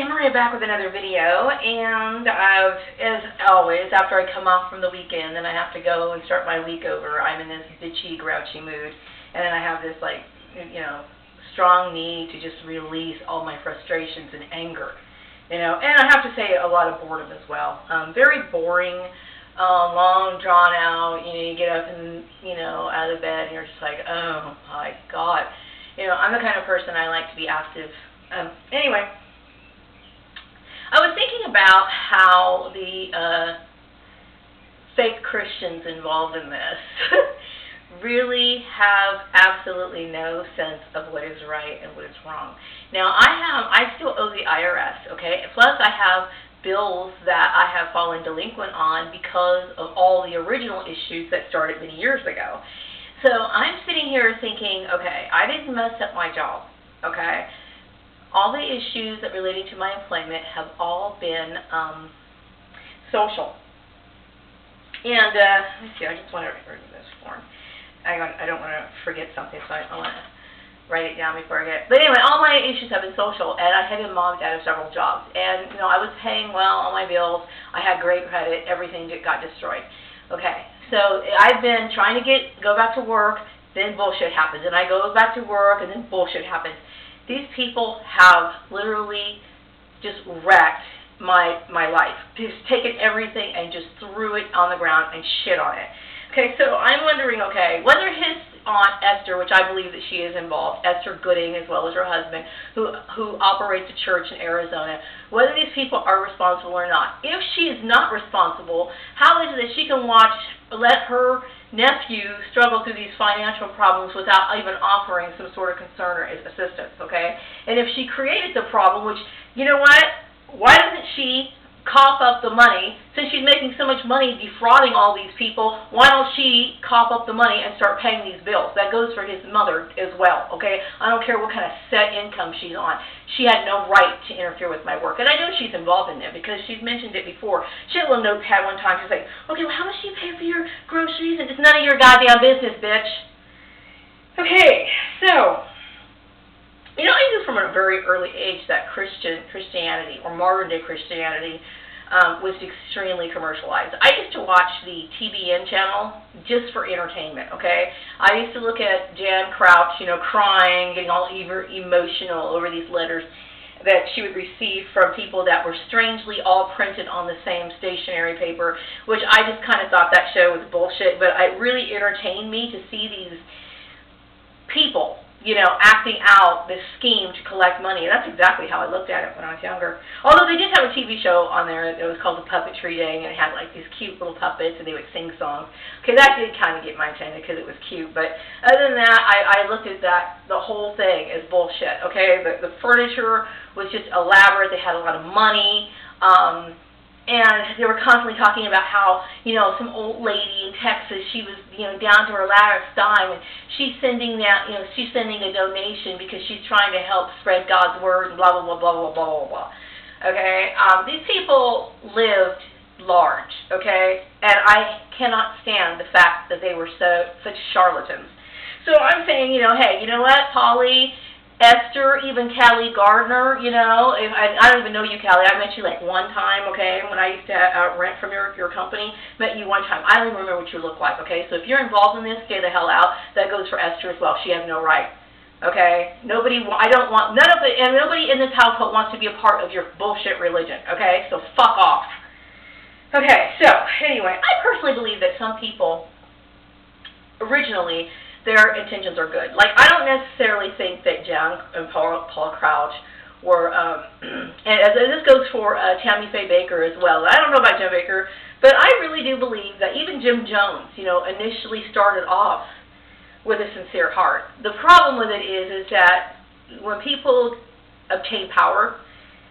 Maria back with another video, and as always, after I come off from the weekend and I have to go and start my week over, I'm in this bitchy, grouchy mood, and then I have this, like, strong need to just release all my frustrations and anger, and I have to say a lot of boredom as well. Very boring, long, drawn out, you get up and, out of bed and you're just like, oh my God. I'm the kind of person I like to be active. Anyway, I was thinking about how the fake Christians involved in this really have absolutely no sense of what is right and what is wrong. Now, I still owe the IRS, okay? Plus, I have bills that I have fallen delinquent on because of all the original issues that started many years ago. So I'm sitting here thinking, okay, I didn't mess up my job, okay? All the issues that related to my employment have all been social. And let me see, I just want to remove this form. I don't want to forget something, so I want to write it down before I get it. But anyway, all my issues have been social, and I have been mobbed out of several jobs. And, I was paying well on my bills. I had great credit. Everything got destroyed. Okay, so I've been trying to go back to work, then bullshit happens. And I go back to work, and then bullshit happens. These people have literally just wrecked my life. Just taken everything and just threw it on the ground and shit on it. Okay, so I'm wondering, okay, whether his aunt Esther, which I believe that she is involved, Esther Gooding, as well as her husband, who operates a church in Arizona, whether these people are responsible or not. If she is not responsible, how is it that she can let her nephew struggle through these financial problems without even offering some sort of concern or assistance, okay? And if she created the problem, which, you know what, why doesn't she cough up the money? Since she's making so much money defrauding all these people, why don't she cough up the money and start paying these bills? That goes for his mother as well, okay? I don't care what kind of set income she's on. She had no right to interfere with my work. And I know she's involved in it because she's mentioned it before. She had a little notepad one time. She's like, okay, well, how much do you pay for your groceries? And it's none of your goddamn business, bitch. Okay, so I knew from a very early age that Christianity, or modern-day Christianity, was extremely commercialized. I used to watch the TBN channel just for entertainment, okay? I used to look at Jan Crouch, crying, getting all emotional over these letters that she would receive from people that were strangely all printed on the same stationery paper, which I just kind of thought that show was bullshit, but it really entertained me to see these people acting out this scheme to collect money. And that's exactly how I looked at it when I was younger. Although they did have a TV show on there that was called The Puppetry Day, and it had like these cute little puppets, and they would sing songs. Okay, that did kind of get my attention because it was cute. But other than that, I looked at the whole thing as bullshit. Okay, the furniture was just elaborate. They had a lot of money. And they were constantly talking about how, some old lady in Texas, she was, down to her last dime, and she's sending a donation because she's trying to help spread God's word, and blah, blah, blah, blah, blah, blah, blah, blah. Okay? These people lived large, okay? And I cannot stand the fact that they were such charlatans. So I'm saying, hey, you know what, Polly, Esther, even Callie Gardner, I don't even know you, Callie. I met you like one time, okay, when I used to rent from your company. Met you one time. I don't even remember what you look like, okay? So if you're involved in this, stay the hell out. That goes for Esther as well. She has no right, okay? Nobody in this household wants to be a part of your bullshit religion, okay? So fuck off. Okay, so anyway, I personally believe that some people originally, their intentions are good. Like, I don't necessarily think that Jan and Paul Crouch were, and as this goes for Tammy Faye Bakker as well. I don't know about Jim Bakker, but I really do believe that even Jim Jones, initially started off with a sincere heart. The problem with it is that when people obtain power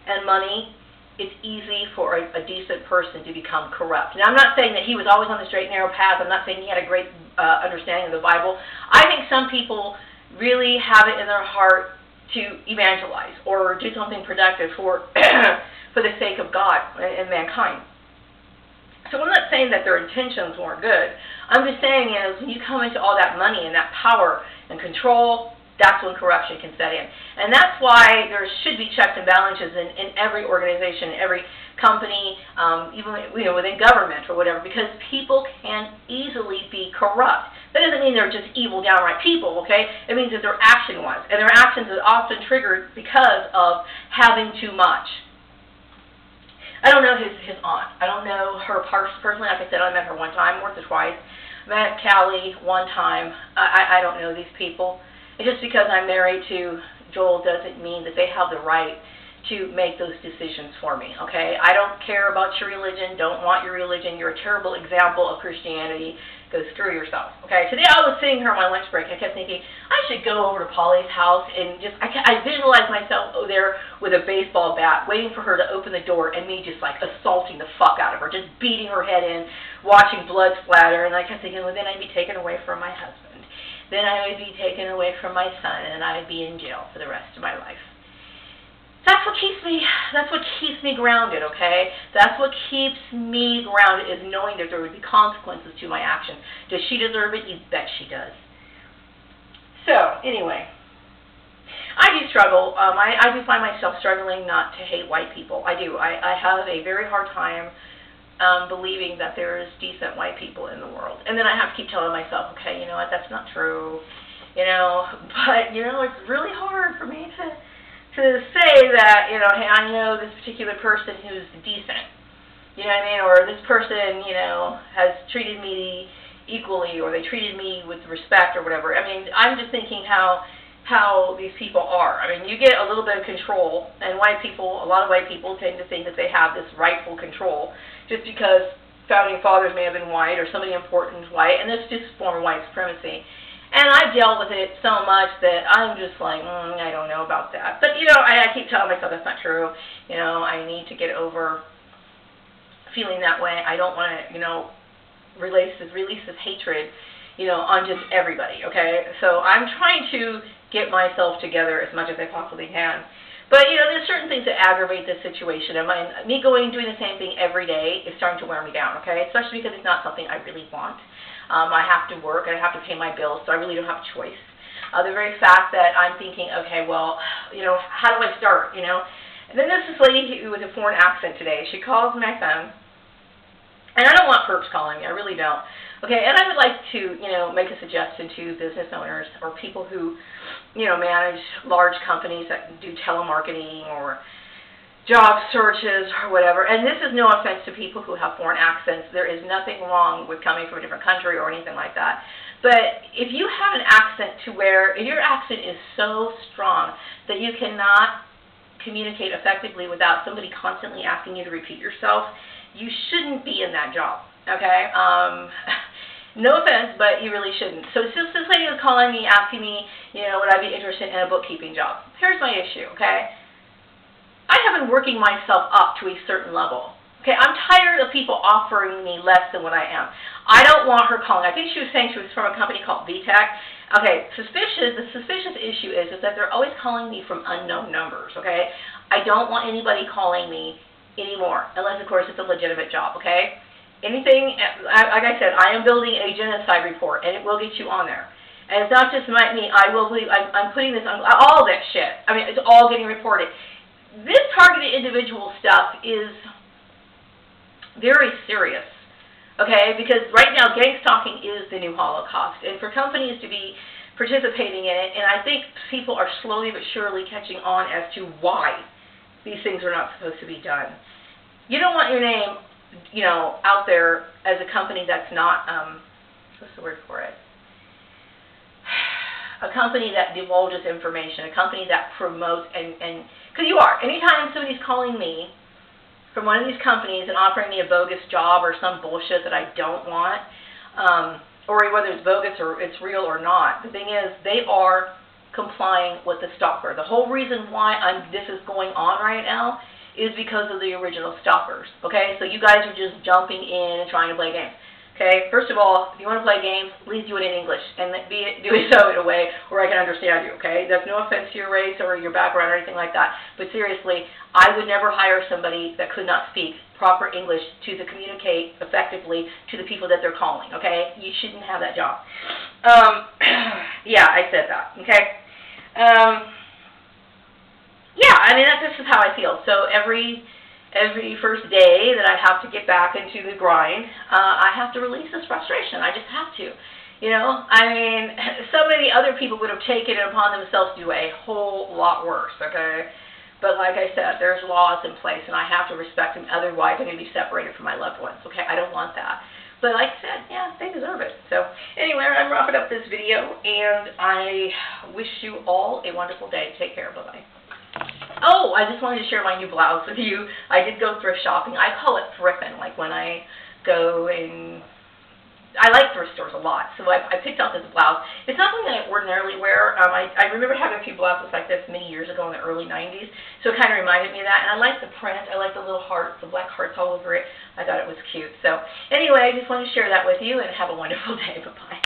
and money, it's easy for a decent person to become corrupt. Now, I'm not saying that he was always on the straight and narrow path. I'm not saying he had a great understanding of the Bible. I think some people really have it in their heart to evangelize or do something productive for for the sake of God and mankind. So I'm not saying that their intentions weren't good. I'm just saying is when you come into all that money and that power and control that's when corruption can set in. And that's why there should be checks and balances in every organization, every company, even within government or whatever, because people can easily be corrupt. That doesn't mean they're just evil, downright people, okay? It means that their action was. And their actions are often triggered because of having too much. I don't know his aunt. I don't know her personally. Like I said, I met her one time, or twice. I met Callie one time. I don't know these people. And just because I'm married to Joel doesn't mean that they have the right to make those decisions for me, okay? I don't care about your religion, don't want your religion. You're a terrible example of Christianity. Go screw yourself, okay? Today I was sitting here on my lunch break. I kept thinking, I should go over to Polly's house and I visualized myself over there with a baseball bat, waiting for her to open the door and me just like assaulting the fuck out of her, just beating her head in, watching blood splatter. And I kept thinking, well, then I'd be taken away from my husband. Then I would be taken away from my son, and I'd be in jail for the rest of my life. That's what keeps me grounded, okay? That's what keeps me grounded, is knowing that there would be consequences to my action. Does she deserve it? You bet she does. So, anyway, I do struggle. I do find myself struggling not to hate white people. I do. I have a very hard time believing that there is decent white people in the world. And then I have to keep telling myself, okay, you know what, that's not true. But, it's really hard for me to say that, hey, I know this particular person who's decent. You know what I mean? Or this person, has treated me equally, or they treated me with respect or whatever. I mean, I'm just thinking how these people are. I mean, you get a little bit of control, and a lot of white people tend to think that they have this rightful control just because founding fathers may have been white or somebody important white, and that's just former white supremacy. And I've dealt with it so much that I'm just like, I don't know about that. But, I keep telling myself that's not true. I need to get over feeling that way. I don't want to, release this hatred, on just everybody, okay? So I'm trying to get myself together as much as I possibly can. But, there's certain things that aggravate this situation. And me doing the same thing every day is starting to wear me down, okay? Especially because it's not something I really want. I have to work and I have to pay my bills, so I really don't have a choice. The very fact that I'm thinking, okay, well, how do I start, And then there's this lady with a foreign accent today. She calls my phone. And I don't want perps calling me. I really don't. Okay, and I would like to, make a suggestion to business owners or people who, manage large companies that do telemarketing or job searches or whatever. And this is no offense to people who have foreign accents. There is nothing wrong with coming from a different country or anything like that. But if you have an accent if your accent is so strong that you cannot communicate effectively without somebody constantly asking you to repeat yourself, you shouldn't be in that job, okay? No offense, but you really shouldn't. So this lady was calling me, asking me, would I be interested in a bookkeeping job? Here's my issue, okay? I have been working myself up to a certain level. Okay, I'm tired of people offering me less than what I am. I don't want her calling. I think she was saying she was from a company called VTech. Okay, the suspicious issue is that they're always calling me from unknown numbers, okay? I don't want anybody calling me anymore, unless, of course, it's a legitimate job, okay? Anything, like I said, I am building a genocide report, and it will get you on there. And it's not just me. I'm putting this on all that shit. I mean, it's all getting reported. This targeted individual stuff is very serious, okay? Because right now, gang stalking is the new Holocaust. And for companies to be participating in it, and I think people are slowly but surely catching on as to why these things are not supposed to be done. You don't want your name, out there as a company that's not, what's the word for it? A company that divulges information, a company that promotes, because you are. Anytime somebody's calling me from one of these companies and offering me a bogus job or some bullshit that I don't want, or whether it's bogus or it's real or not, the thing is, they are complying with the stalker. The whole reason why this is going on right now is because of the original stalkers, okay? So you guys are just jumping in and trying to play games, okay? First of all, if you want to play games, please do it in English, and do it so in a way where I can understand you, okay? That's no offense to your race or your background or anything like that, but seriously, I would never hire somebody that could not speak proper English to communicate effectively to the people that they're calling, okay? You shouldn't have that job. Yeah, I said that, okay? Yeah, I mean, this is how I feel. So every first day that I have to get back into the grind, I have to release this frustration. I just have to. You know, I mean, so many other people would have taken it upon themselves to do a whole lot worse, okay? But like I said, there's laws in place, and I have to respect them. Otherwise, I'm going to be separated from my loved ones, okay? I don't want that. But like I said, yeah, they deserve it. So anyway, I'm wrapping up this video, and I wish you all a wonderful day. Take care. Bye-bye. Oh, I just wanted to share my new blouse with you. I did go thrift shopping. I call it thripping, like when I go and I like thrift stores a lot, so I picked out this blouse. It's not something I ordinarily wear. I remember having a few blouses like this many years ago in the early 90s, so it kind of reminded me of that. And I like the print. I like the little hearts, the black hearts all over it. I thought it was cute. So anyway, I just wanted to share that with you, and have a wonderful day. Bye-bye.